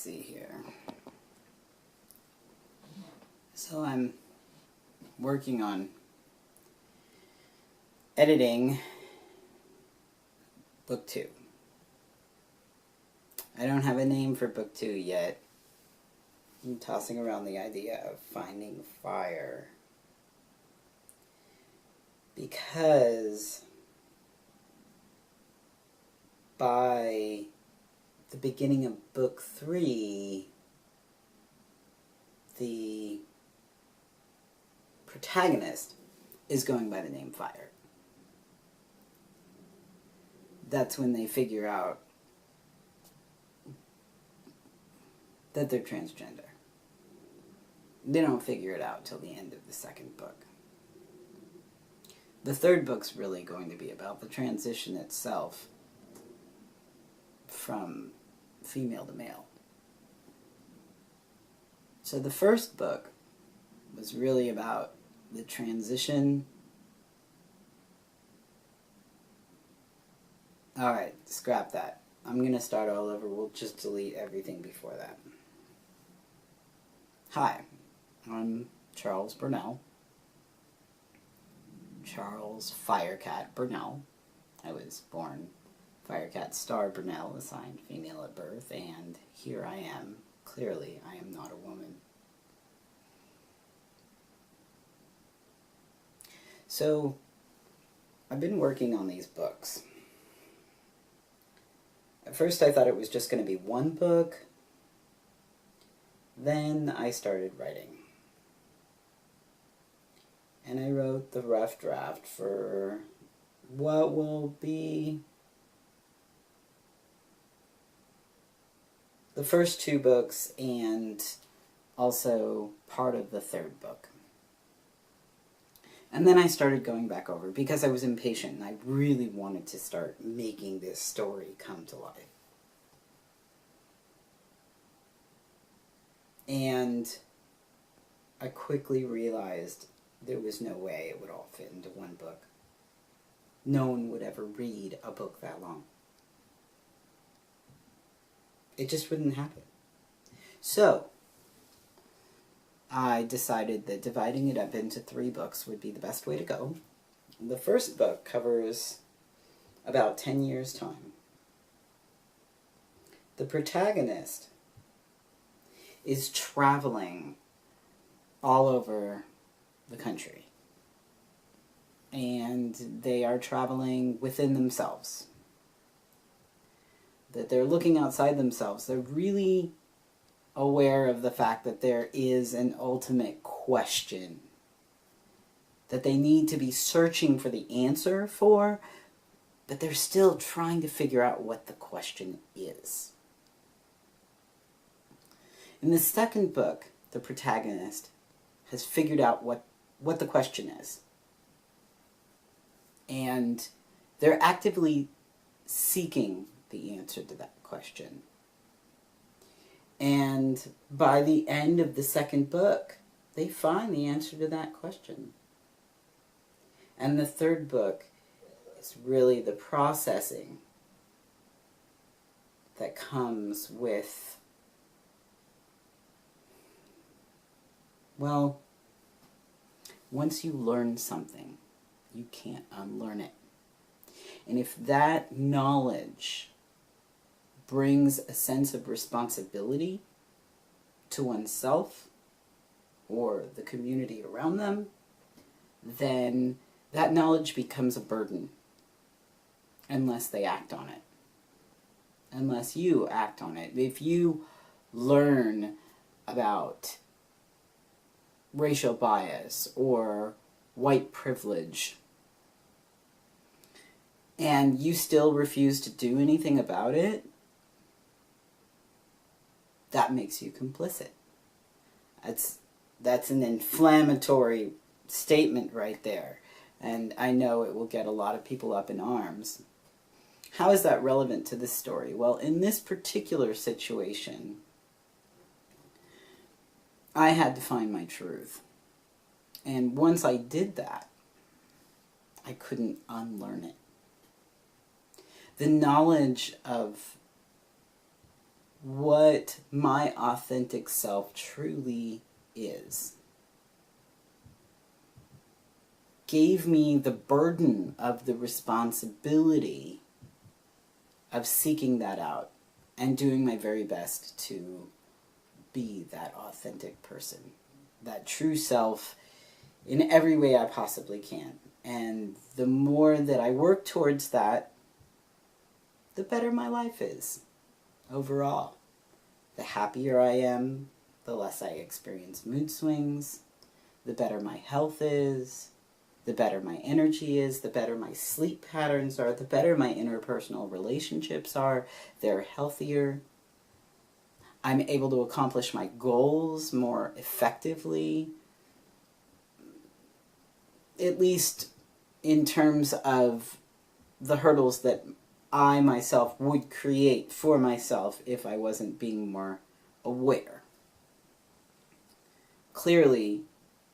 see here. So I'm working on editing book 2. I don't have a name for book 2 yet. I'm tossing around the idea of finding fire. Because by the beginning of book 3, the protagonist is going by the name Fire. That's when they figure out that they're transgender. They don't figure it out till the end of the second book. The third book's really going to be about the transition itself from female to male. So the first book was really about the transition. Alright, scrap that. I'm going to start all over. We'll just delete everything before that. Hi, I'm Charles Burnell. Charles Firecat Burnell. I was born Firecat Star Burnell, assigned female at birth, and here I am. Clearly, I am not a woman. So, I've been working on these books. At first I thought it was just going to be one book. Then I started writing. And I wrote the rough draft for what will be the first 2 books and also part of the third book. And then I started going back over because I was impatient and I really wanted to start making this story come to life. And I quickly realized there was no way it would all fit into one book. No one would ever read a book that long. It just wouldn't happen. So, I decided that dividing it up into 3 books would be the best way to go. The first book covers about 10 years' time. The protagonist is traveling all over the country. And they are traveling within themselves. That they're looking outside themselves. They're really aware of the fact that there is an ultimate question that they need to be searching for the answer for, but they're still trying to figure out what the question is. In the second book, the protagonist has figured out what the question is. And they're actively seeking the answer to that question. And by the end of the second book, they find the answer to that question. And the third book is really the processing that comes with, well, once you learn something, you can't unlearn it. And if that knowledge brings a sense of responsibility to oneself or the community around them, then that knowledge becomes a burden unless they act on it. Unless you act on it. If you learn about racial bias or white privilege and you still refuse to do anything about it, that makes you complicit. That's an inflammatory statement right there. And I know it will get a lot of people up in arms. How is that relevant to this story? Well, in this particular situation, I had to find my truth. And once I did that, I couldn't unlearn it. The knowledge of what my authentic self truly is. Gave me the burden of the responsibility of seeking that out and doing my very best to be that authentic person, that true self in every way I possibly can. And the more that I work towards that, the better my life is overall. The happier I am, the less I experience mood swings, the better my health is, the better my energy is, the better my sleep patterns are, the better my interpersonal relationships are. They're healthier. I'm able to accomplish my goals more effectively, at least in terms of the hurdles that I myself would create for myself if I wasn't being more aware. Clearly,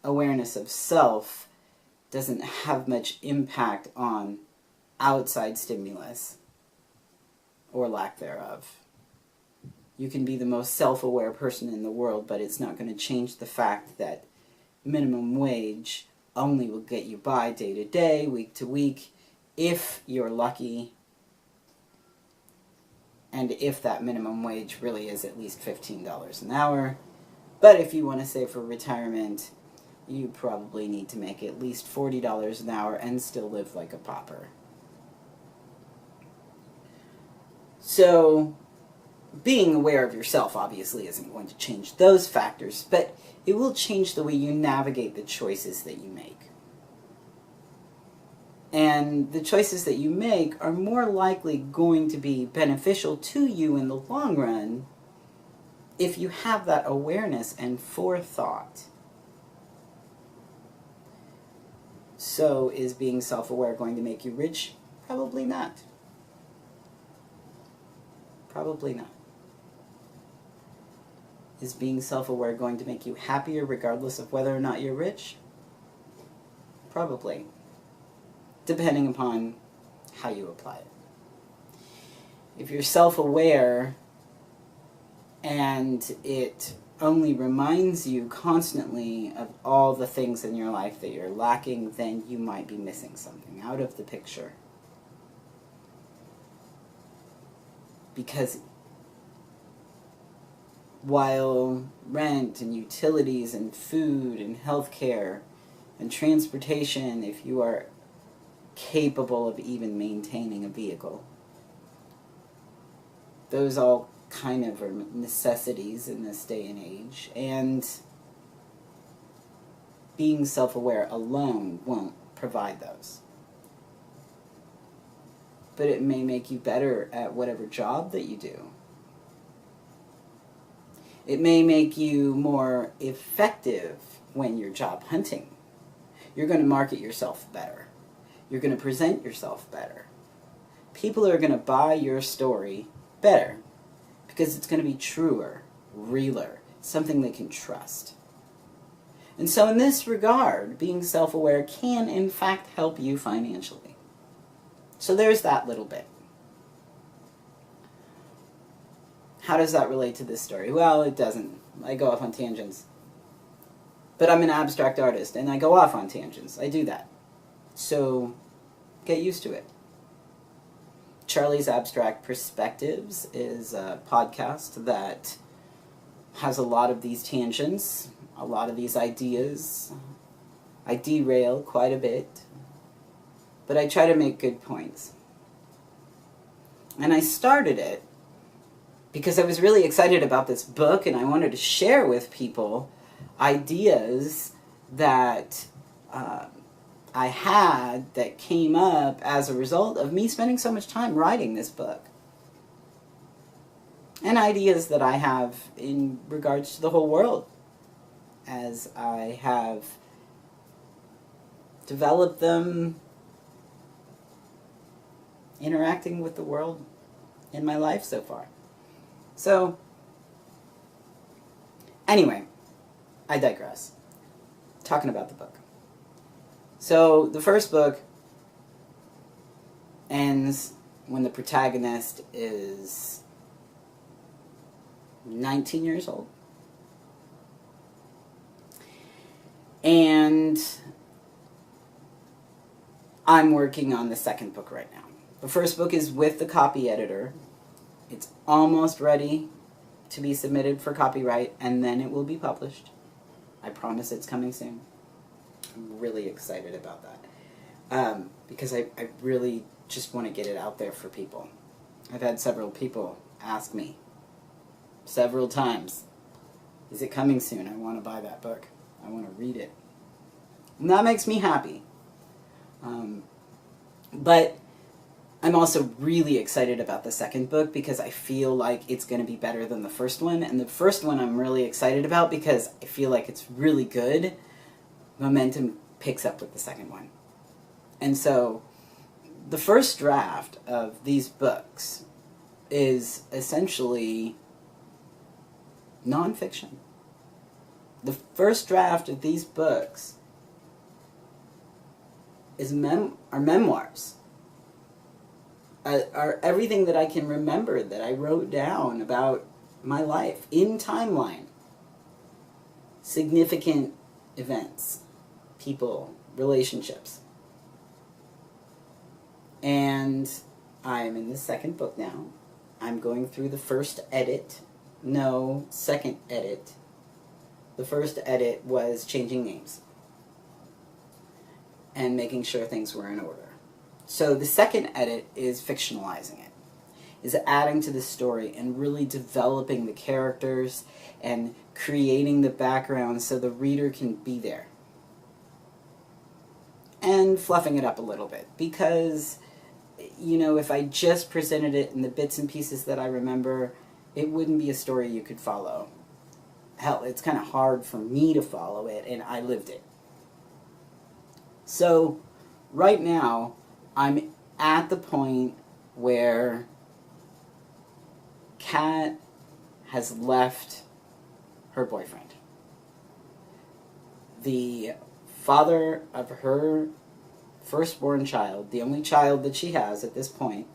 awareness of self doesn't have much impact on outside stimulus or lack thereof. You can be the most self-aware person in the world, but it's not going to change the fact that minimum wage only will get you by day to day, week to week, if you're lucky, and if that minimum wage really is at least $15 an hour. But if you want to save for retirement, you probably need to make at least $40 an hour and still live like a pauper. So, being aware of yourself obviously isn't going to change those factors, but it will change the way you navigate the choices that you make. And the choices that you make are more likely going to be beneficial to you in the long run if you have that awareness and forethought. So, is being self-aware going to make you rich? Probably not. Probably not. Is being self-aware going to make you happier regardless of whether or not you're rich? Probably. Depending upon how you apply it. If you're self-aware and it only reminds you constantly of all the things in your life that you're lacking, then you might be missing something out of the picture. Because while rent and utilities and food and healthcare and transportation, if you are capable of even maintaining a vehicle, those all kind of are necessities in this day and age, and being self-aware alone won't provide those. But it may make you better at whatever job that you do. It may make you more effective when you're job hunting. You're going to market yourself better. You're going to present yourself better. People are going to buy your story better because it's going to be truer, realer, something they can trust. And so in this regard, being self-aware can in fact help you financially. So there's that little bit. How does that relate to this story? Well, it doesn't. I go off on tangents. But I'm an abstract artist, and I go off on tangents. I do that. So, get used to it. Charlie's Abstract Perspectives is a podcast that has a lot of these tangents, a lot of these ideas. I derail quite a bit, but I try to make good points. And I started it because I was really excited about this book, and I wanted to share with people ideas that I had that came up as a result of me spending so much time writing this book. And ideas that I have in regards to the whole world as I have developed them interacting with the world in my life so far. So, anyway, I digress. Talking about the book. So, the first book ends when the protagonist is 19 years old. And I'm working on the second book right now. The first book is with the copy editor. It's almost ready to be submitted for copyright, and then it will be published. I promise it's coming soon. I'm really excited about that. Because I really just want to get it out there for people. I've had several people ask me several times, is it coming soon? I want to buy that book. I want to read it. And that makes me happy. But I'm also really excited about the second book because I feel like it's going to be better than the first one. And the first one I'm really excited about because I feel like it's really good. Momentum picks up with the second one. And so the first draft of these books is essentially nonfiction. The first draft of these books is are memoirs. Are everything that I can remember that I wrote down about my life in timeline. Significant events, people, relationships. And I'm in the second book now. I'm going through the first edit. No, second edit. The first edit was changing names and making sure things were in order. So the second edit is fictionalizing it, is adding to the story and really developing the characters and creating the background so the reader can be there. And fluffing it up a little bit because, you know, if I just presented it in the bits and pieces that I remember, it wouldn't be a story you could follow. Hell, it's kind of hard for me to follow it, and I lived it. So, right now, I'm at the point where Kat has left her boyfriend. The father of her firstborn child, the only child that she has at this point,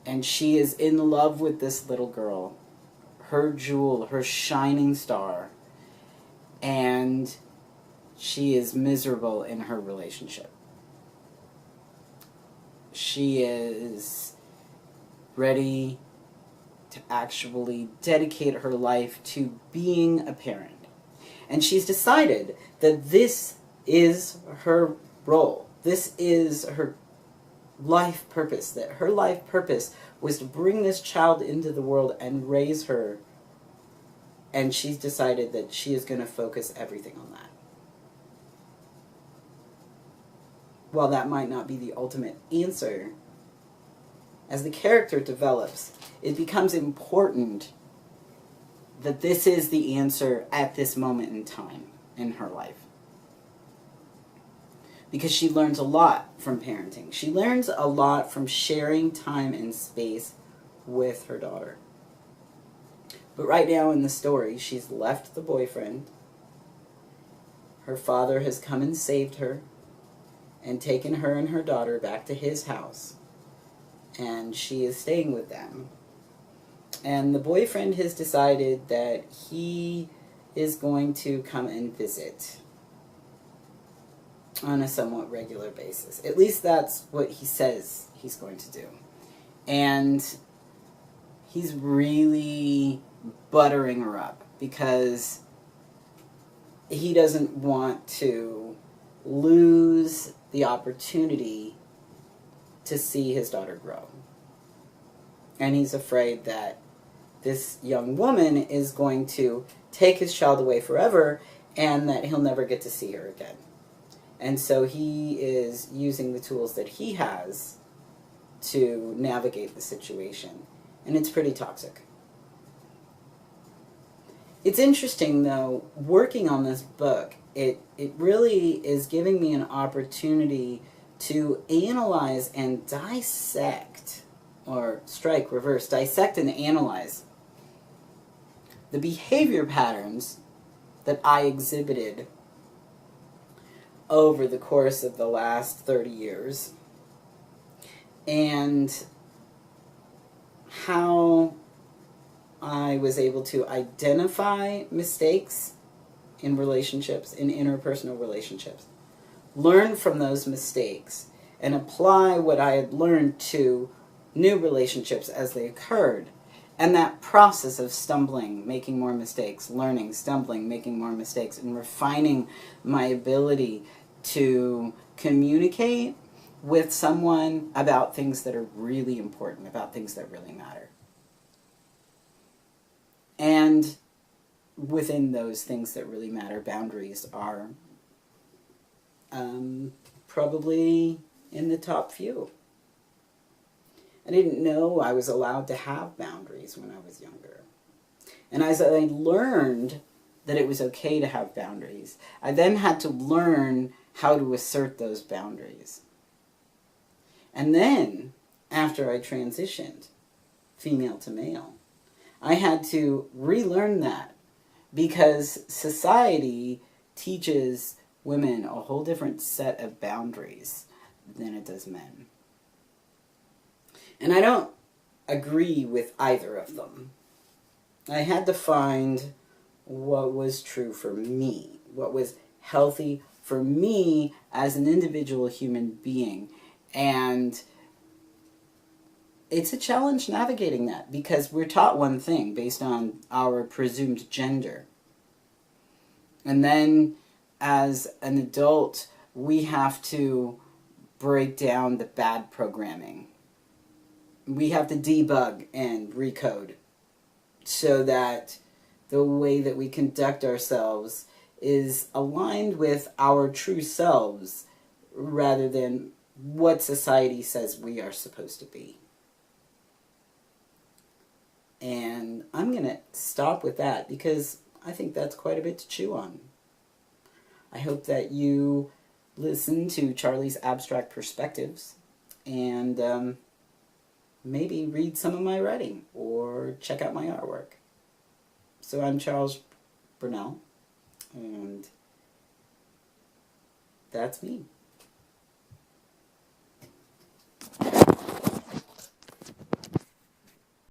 and she is in love with this little girl, her jewel, her shining star, and she is miserable in her relationship. She is ready to actually dedicate her life to being a parent. And she's decided that this is her role. This is her life purpose. That her life purpose was to bring this child into the world and raise her. And she's decided that she is going to focus everything on that. While that might not be the ultimate answer, as the character develops, it becomes important that this is the answer at this moment in time in her life. Because she learns a lot from parenting. She learns a lot from sharing time and space with her daughter. But right now in the story, she's left the boyfriend. Her father has come and saved her and taken her and her daughter back to his house. And she is staying with them. And the boyfriend has decided that he is going to come and visit on a somewhat regular basis. At least that's what he says he's going to do. And he's really buttering her up because he doesn't want to lose the opportunity to see his daughter grow. And he's afraid that this young woman is going to take his child away forever and that he'll never get to see her again. And so he is using the tools that he has to navigate the situation. And it's pretty toxic. It's interesting, though, working on this book, it really is giving me an opportunity to analyze and dissect, or strike, reverse, dissect and analyze the behavior patterns that I exhibited over the course of the last 30 years, and how I was able to identify mistakes in relationships, in interpersonal relationships, learn from those mistakes, and apply what I had learned to new relationships as they occurred. And that process of stumbling, making more mistakes, learning, stumbling, making more mistakes, and refining my ability to communicate with someone about things that are really important, about things that really matter. And within those things that really matter, boundaries are probably in the top few. I didn't know I was allowed to have boundaries when I was younger. And as I learned that it was okay to have boundaries, I then had to learn how to assert those boundaries. And then, after I transitioned, female to male, I had to relearn that because society teaches women a whole different set of boundaries than it does men. And I don't agree with either of them. I had to find what was true for me, what was healthy for me as an individual human being. And it's a challenge navigating that because we're taught one thing based on our presumed gender. And then as an adult, we have to break down the bad programming. We have to debug and recode so that the way that we conduct ourselves is aligned with our true selves rather than what society says we are supposed to be. And I'm going to stop with that because I think that's quite a bit to chew on. I hope that you listen to Charlie's Abstract Perspectives and maybe read some of my writing or check out my artwork. So I'm Charles Burnell, and that's me.